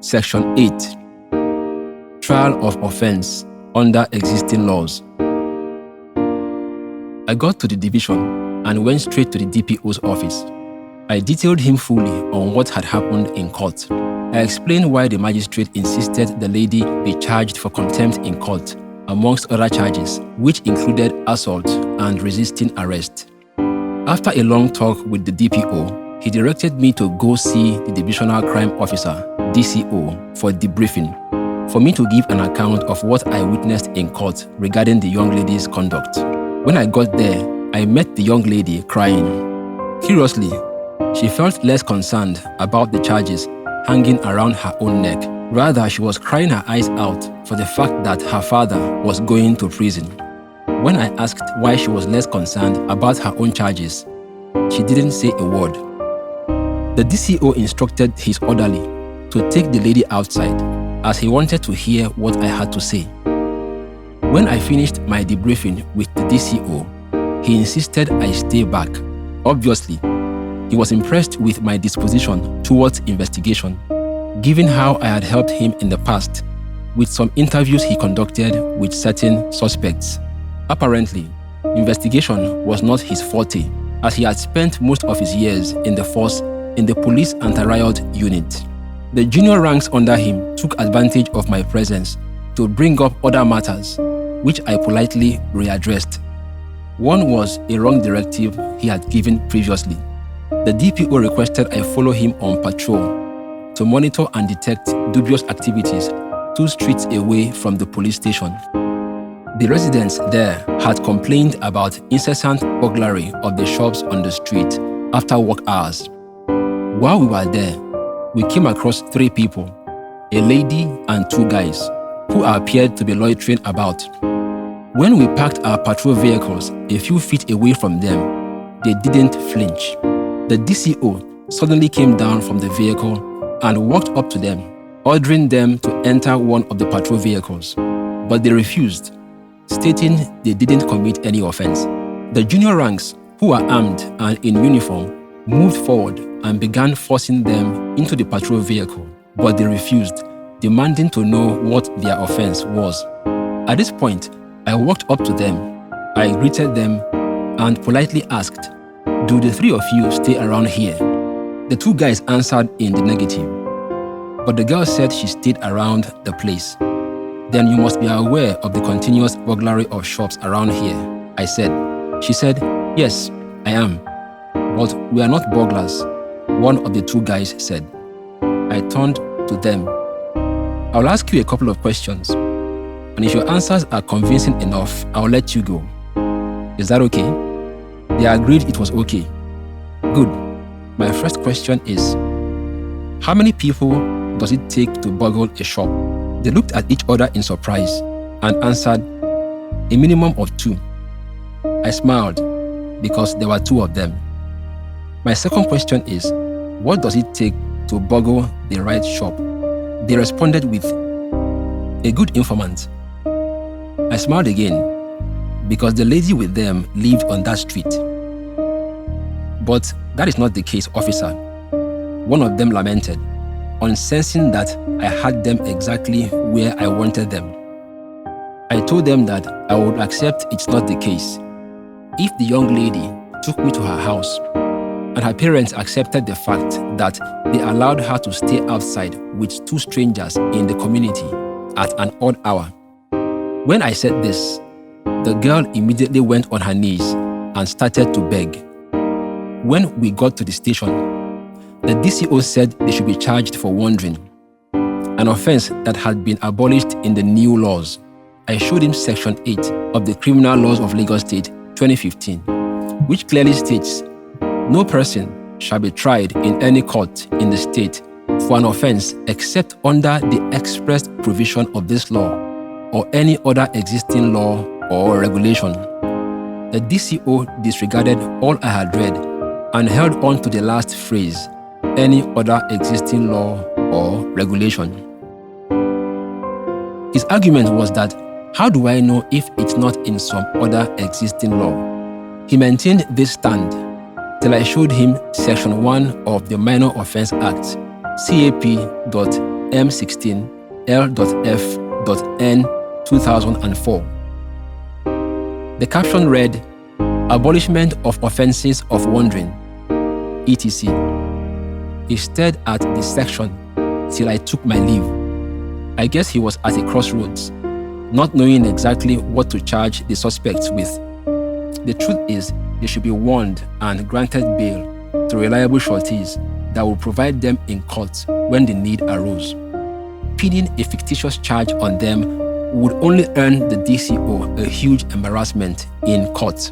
Section 8. Trial of offence under existing laws. I got to the division and went straight to the DPO's office. I detailed him fully on what had happened in court. I explained why the magistrate insisted the lady be charged for contempt in court, amongst other charges, which included assault and resisting arrest. After a long talk with the DPO, he directed me to go see the Divisional Crime Officer, DCO, for debriefing, for me to give an account of what I witnessed in court regarding the young lady's conduct. When I got there, I met the young lady crying. Curiously, she felt less concerned about the charges hanging around her own neck. Rather, she was crying her eyes out for the fact that her father was going to prison. When I asked why she was less concerned about her own charges, she didn't say a word. The DCO instructed his orderly to take the lady outside as he wanted to hear what I had to say. When I finished my debriefing with the DCO, he insisted I stay back. Obviously, he was impressed with my disposition towards investigation, given how I had helped him in the past with some interviews he conducted with certain suspects. Apparently, investigation was not his forte, as he had spent most of his years in the force in the police anti-riot unit. The junior ranks under him took advantage of my presence to bring up other matters, which I politely readdressed. One was a wrong directive he had given previously. The DPO requested I follow him on patrol to monitor and detect dubious activities 2 streets away from the police station. The residents there had complained about incessant burglary of the shops on the street after work hours. While we were there, we came across 3 people, a lady and 2 guys, who appeared to be loitering about. When we parked our patrol vehicles a few feet away from them, they didn't flinch. The DCO suddenly came down from the vehicle and walked up to them, ordering them to enter one of the patrol vehicles. But they refused, stating they didn't commit any offense. The junior ranks, who were armed and in uniform, moved forward and began forcing them into the patrol vehicle, but they refused, demanding to know what their offense was. At this point, I walked up to them, I greeted them, and politely asked, "Do the 3 of you stay around here?" The 2 guys answered in the negative, but the girl said she stayed around the place. "Then you must be aware of the continuous burglary of shops around here," I said. She said, "Yes, I am. But we are not burglars," one of the 2 guys said. I turned to them. "I'll ask you a couple of questions, and if your answers are convincing enough, I'll let you go. Is that okay?" They agreed it was okay. Good. My first question is, how many people does it take to burgle a shop? They looked at each other in surprise and answered, "A minimum of 2. I smiled because there were 2 of them. My second question is, what does it take to burgle the right shop? They responded with, "A good informant." I smiled again because the lady with them lived on that street. "But that is not the case, officer," one of them lamented, on sensing that I had them exactly where I wanted them. I told them that I would accept it's not the case if the young lady took me to her house and her parents accepted the fact that they allowed her to stay outside with 2 strangers in the community at an odd hour. When I said this, the girl immediately went on her knees and started to beg. When we got to the station, the DCO said they should be charged for wandering, an offense that had been abolished in the new laws. I showed him Section 8 of the Criminal Laws of Lagos State 2015, which clearly states, "No person shall be tried in any court in the state for an offense except under the express provision of this law or any other existing law or regulation." The DCO disregarded all I had read and held on to the last phrase, "any other existing law or regulation." His argument was that, how do I know if it's not in some other existing law? He maintained this stand till I showed him Section 1 of the Minor Offence Act, CAP.8 M16L.F.N 2004. The caption read, "Abolishment of offences of wandering, etc." He stared at the section till I took my leave. I guess he was at a crossroads, not knowing exactly what to charge the suspects with. The truth is, they should be warned and granted bail to reliable sureties that will provide them in court when the need arose. Pinning a fictitious charge on them would only earn the DCO a huge embarrassment in court.